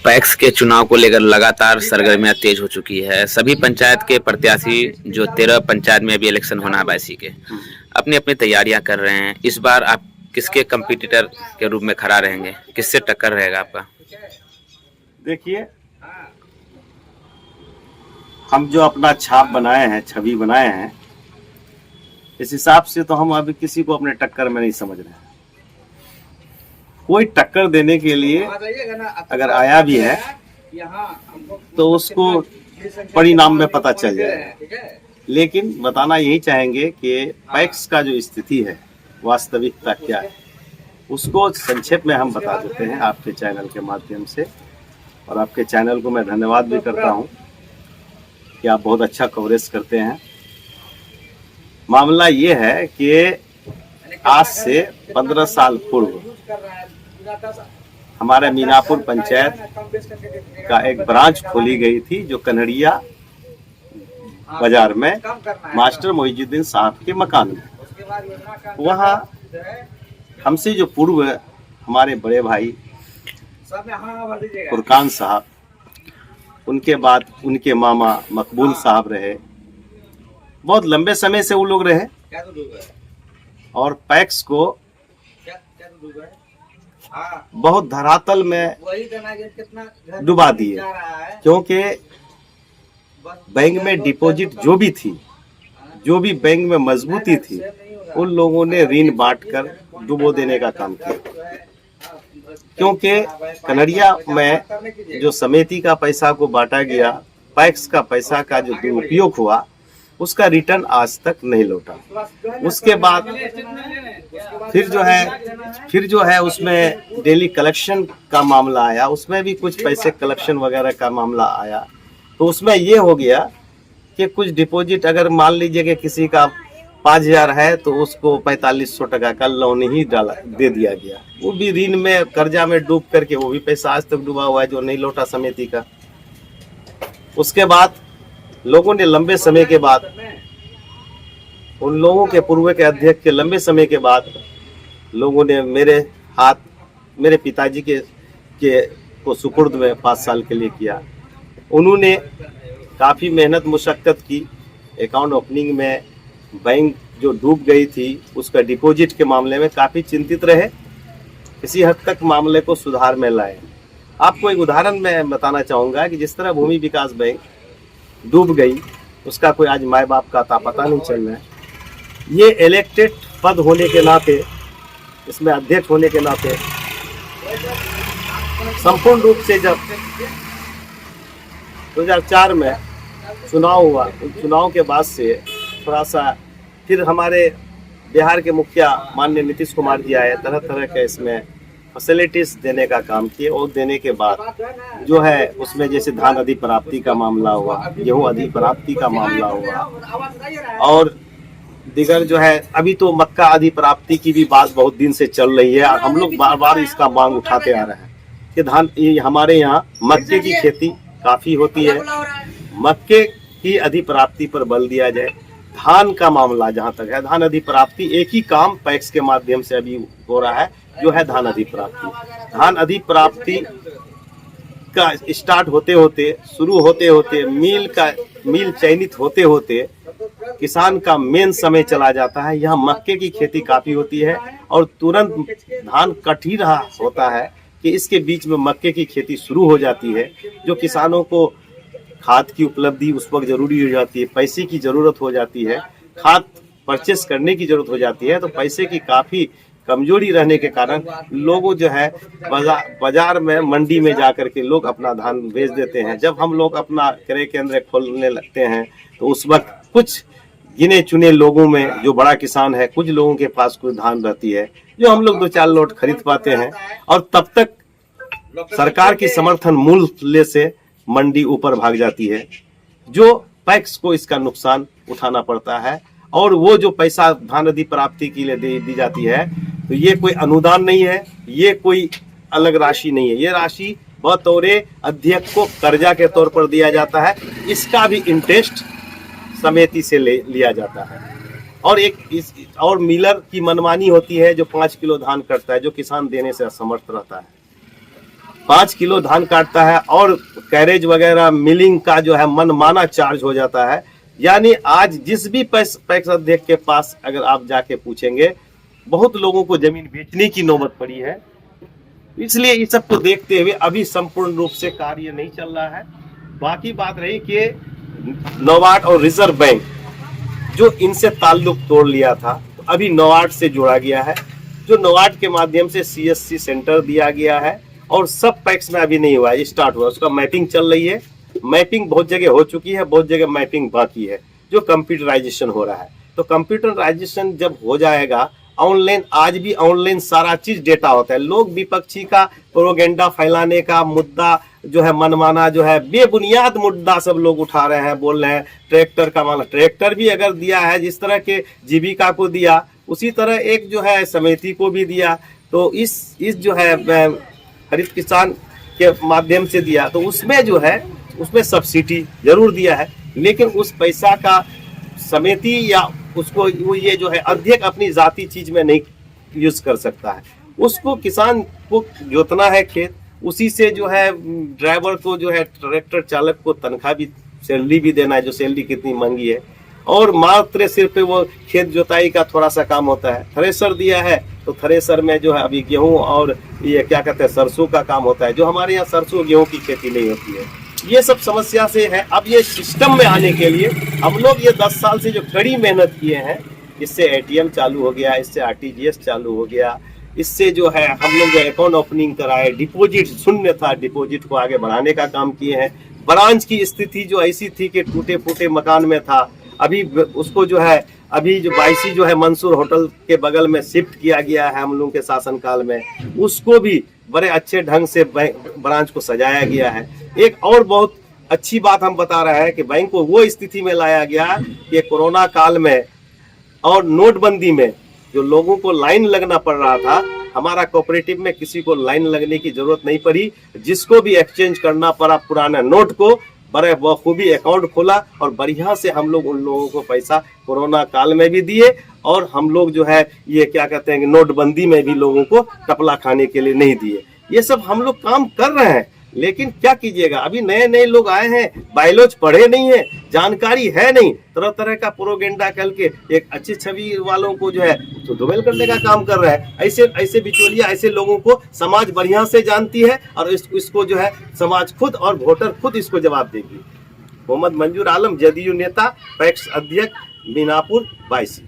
PACS के चुनाव को लेकर लगातार सरगर्मियां तेज हो चुकी है। सभी पंचायत के प्रत्याशी जो 13 पंचायत में अभी इलेक्शन होना है 22 के, अपनी अपनी तैयारियां कर रहे हैं। इस बार आप किसके कंपटीटर के रूप में खड़ा रहेंगे, किससे टक्कर रहेगा आपका? देखिए, हम जो अपना छाप बनाए हैं, छवि बनाए हैं, इस हिसाब से तो हम अभी किसी को अपने टक्कर में नहीं समझ रहे हैं। कोई टक्कर देने के लिए अगर आया भी है तो उसको परिणाम में पता चल जाएगा। लेकिन बताना यही चाहेंगे कि पैक्स का जो स्थिति है, वास्तविकता क्या है, उसको संक्षेप में हम बता देते हैं आपके चैनल के माध्यम से। और आपके चैनल को मैं धन्यवाद भी करता हूं कि आप बहुत अच्छा कवरेज करते हैं। मामला ये है कि आज से 15 साल पूर्व हमारे मीनापुर पंचायत का एक ब्रांच खोली गई थी, जो कन्हड़िया बाजार में मास्टर मोइजुद्दीन साहब के मकान में। वहाँ हमसे जो पूर्व हमारे बड़े भाई फुरकान साहब, उनके बाद उनके मामा मकबूल साहब रहे। बहुत लंबे समय से वो लोग रहे और पैक्स को बहुत धरातल में डुबा दिए, क्योंकि बैंक में डिपॉजिट जो भी थी, जो भी बैंक में मजबूती थी, उन लोगों ने ऋण बांटकर डुबो देने का काम किया। क्योंकि कन्हड़िया में जो समिति का पैसा को बांटा गया, पैक्स का पैसा का जो दुरुपयोग हुआ, उसका रिटर्न आज तक नहीं लौटा। उसके बाद फिर जो है उसमें डेली कलेक्शन का मामला आया, उसमें भी कुछ पैसे कलेक्शन वगैरह का मामला आया। तो उसमें ये हो गया कि कुछ डिपॉजिट, अगर मान लीजिए कि किसी का 5,000 है तो उसको 4500 टका का लोन ही दे दिया गया। वो भी ऋण में, कर्जा में डूब करके वो भी पैसा आज तक डूबा हुआ है, जो नहीं लौटा समिति का। उसके बाद लोगों ने लंबे समय के बाद, उन लोगों के पूर्व के अध्यक्ष के लंबे समय के बाद लोगों ने मेरे पिताजी के को सुपुर्द में 5 साल के लिए किया। उन्होंने काफ़ी मेहनत मुशक्कत की। अकाउंट ओपनिंग में बैंक जो डूब गई थी, उसका डिपॉजिट के मामले में काफ़ी चिंतित रहे। किसी हद तक मामले को सुधार में लाए। आपको एक उदाहरण मैं बताना चाहूँगा कि जिस तरह भूमि विकास बैंक डूब गई, उसका कोई आज माए बाप का अता पता नहीं चल रहा है। ये इलेक्टेड पद होने के नाते, इसमें अध्यक्ष होने के नाते संपूर्ण रूप से जब 2004 में चुनाव हुआ, उस चुनाव के बाद से थोड़ा सा फिर हमारे बिहार के मुखिया माननीय नीतीश कुमार जी आए, तरह तरह के इसमें फैसिलिटीज देने का काम किए। और देने के बाद जो है उसमें जैसे धान अधिप्राप्ति का मामला हुआ, गेहूं अधिप्राप्ति का मामला हुआ, और दिगर जो है, अभी तो मक्का अधिप्राप्ति की भी बात बहुत दिन से चल रही है। और हम लोग बार बार इसका मांग उठाते आ रहे हैं कि धान, हमारे यहाँ मक्के की खेती काफी होती है, मक्के की अधिप्राप्ति पर बल दिया जाए। धान का मामला जहाँ तक है, धान अधिप्राप्ति एक ही काम पैक्स के माध्यम से अभी हो रहा है, जो है धान अधिप्राप्ति। धान अधिप्राप्ति का स्टार्ट होते होते, शुरू होते होते, मील चयनित होते होते किसान का मेन समय चला जाता है। यहाँ मक्के की खेती काफी होती है और तुरंत धान कट ही रहा होता है कि इसके बीच में मक्के की खेती शुरू हो जाती है, जो किसानों को खाद की उपलब्धि उस वक्त जरूरी हो जाती है, पैसे की जरूरत हो जाती है, खाद परचेस करने की जरूरत हो जाती है। तो पैसे की काफी कमजोरी रहने के कारण लोगों जो है बाजार में, मंडी में जाकर के लोग अपना धान बेच देते हैं। जब हम लोग अपना क्रय केंद्र खोलने लगते हैं तो उस वक्त कुछ गिने चुने लोगों में, जो बड़ा किसान है, कुछ लोगों के पास कुछ धान रहती है जो हम लोग 2-4 लोट खरीद पाते हैं, और तब तक सरकार की समर्थन मूल्य से मंडी ऊपर भाग जाती है, जो पैक्स को इसका नुकसान उठाना पड़ता है। और वो जो पैसा धान अधिप्राप्ति के लिए दी जाती है, तो ये कोई अनुदान नहीं है, ये कोई अलग राशि नहीं है, ये राशि बतौर अध्यक्ष को कर्जा के तौर पर दिया जाता है। इसका भी इंटरेस्ट समिति से लिया जाता है। और मिलर की मनमानी होती है, जो 5 किलो धान करता है, जो किसान देने से असमर्थ रहता है। 5 किलो धान काटता है और कैरेज वगैरह मिलिंग का जो है मनमाना चार्ज हो जाता है। यानी आज जिस भी पैक्स अध्यक्ष के पास अगर आप जाके पूछेंगे, बहुत लोगों को जमीन बेचने की नौबत पड़ी है। इसलिए इस सब को देखते हुए अभी संपूर्ण रूप से कार्य नहीं चल रहा है। बाकी बात रही कि नाबार्ड और रिजर्व बैंक जो इनसे ताल्लुक तोड़ लिया था, तो अभी नाबार्ड से जोड़ा गया है, जो नाबार्ड के माध्यम से CSC सेंटर दिया गया है और सब पैक्स में अभी नहीं हुआ है, स्टार्ट हुआ, उसका मैपिंग चल रही है। मैपिंग बहुत जगह हो चुकी है, बहुत जगह मैपिंग बाकी है, जो कंप्यूटराइजेशन हो रहा है। तो कंप्यूटराइजेशन जब हो जाएगा, ऑनलाइन, आज भी ऑनलाइन सारा चीज डेटा होता है। लोग विपक्षी का प्रोपेगेंडा फैलाने का मुद्दा जो है मनमाना जो है बेबुनियाद मुद्दा सब लोग उठा रहे हैं, बोल रहे हैं ट्रैक्टर का माना, ट्रैक्टर भी अगर दिया है, जिस तरह के जीविका को दिया उसी तरह एक जो है समिति को भी दिया। तो इस जो है हरित किसान के माध्यम से दिया, तो उसमें जो है उसमें सब्सिडी जरूर दिया है, लेकिन उस पैसा का समिति या उसको वो ये जो है अध्यक्ष अपनी जाति चीज में नहीं यूज कर सकता है। उसको किसान को जोतना है खेत, उसी से जो है ड्राइवर को जो है ट्रैक्टर चालक को तनख्वाह भी, सैलरी भी देना है, जो सैलरी कितनी महंगी है, और मात्र सिर्फ वो खेत जोताई का थोड़ा सा काम होता है। थ्रेसर दिया है तो थ्रेसर में जो है अभी गेहूं और ये क्या कहते हैं सरसों का काम होता है, जो हमारे यहाँ सरसों गेहूं की खेती नहीं होती है। ये सब समस्या से है। अब ये सिस्टम में आने के लिए हम लोग ये 10 साल से जो कड़ी मेहनत किए हैं, इससे ATM चालू हो गया, इससे RTGS चालू हो गया, इससे जो है हम लोग जो अकाउंट ओपनिंग कराए, डिपॉजिट शून्य था, डिपॉजिट को आगे बढ़ाने का काम किए हैं। ब्रांच की स्थिति जो ऐसी थी कि टूटे फूटे मकान में था, अभी उसको जो है अभी जो 22 जो है मंसूर होटल के बगल में शिफ्ट किया गया है हम लोगों के शासनकाल में, उसको भी बड़े अच्छे ढंग से ब्रांच को सजाया गया है। एक और बहुत अच्छी बात हम बता रहे हैं कि बैंक को वो स्थिति में लाया गया कि कोरोना काल में और नोटबंदी में जो लोगों को लाइन लगना पड़ रहा था, हमारा कोऑपरेटिव में किसी को लाइन लगने की जरूरत नहीं पड़ी। जिसको भी एक्सचेंज करना पड़ा पुराना नोट को, बड़े बखूबी अकाउंट खोला और बढ़िया से हम लोग उन लोगों को पैसा कोरोना काल में भी दिए, और हम लोग जो है ये क्या कहते हैं कि नोटबंदी में भी लोगों को टपला खाने के लिए नहीं दिए। ये सब हम लोग काम कर रहे हैं, लेकिन क्या कीजिएगा, अभी नए नए लोग आए हैं, बायोलॉज पढ़े नहीं है, जानकारी है नहीं, तरह तरह का प्रोपेगेंडा करके एक अच्छी छवि वालों को जो है तो धुमेल करने का काम कर रहा है। ऐसे बिचौलिया, ऐसे लोगों को समाज बढ़िया से जानती है, और इसको जो है समाज खुद और वोटर खुद इसको जवाब देगी। मोहम्मद मंजूर आलम, जदयू नेता, पैक्स अध्यक्ष, मीनापुर 22।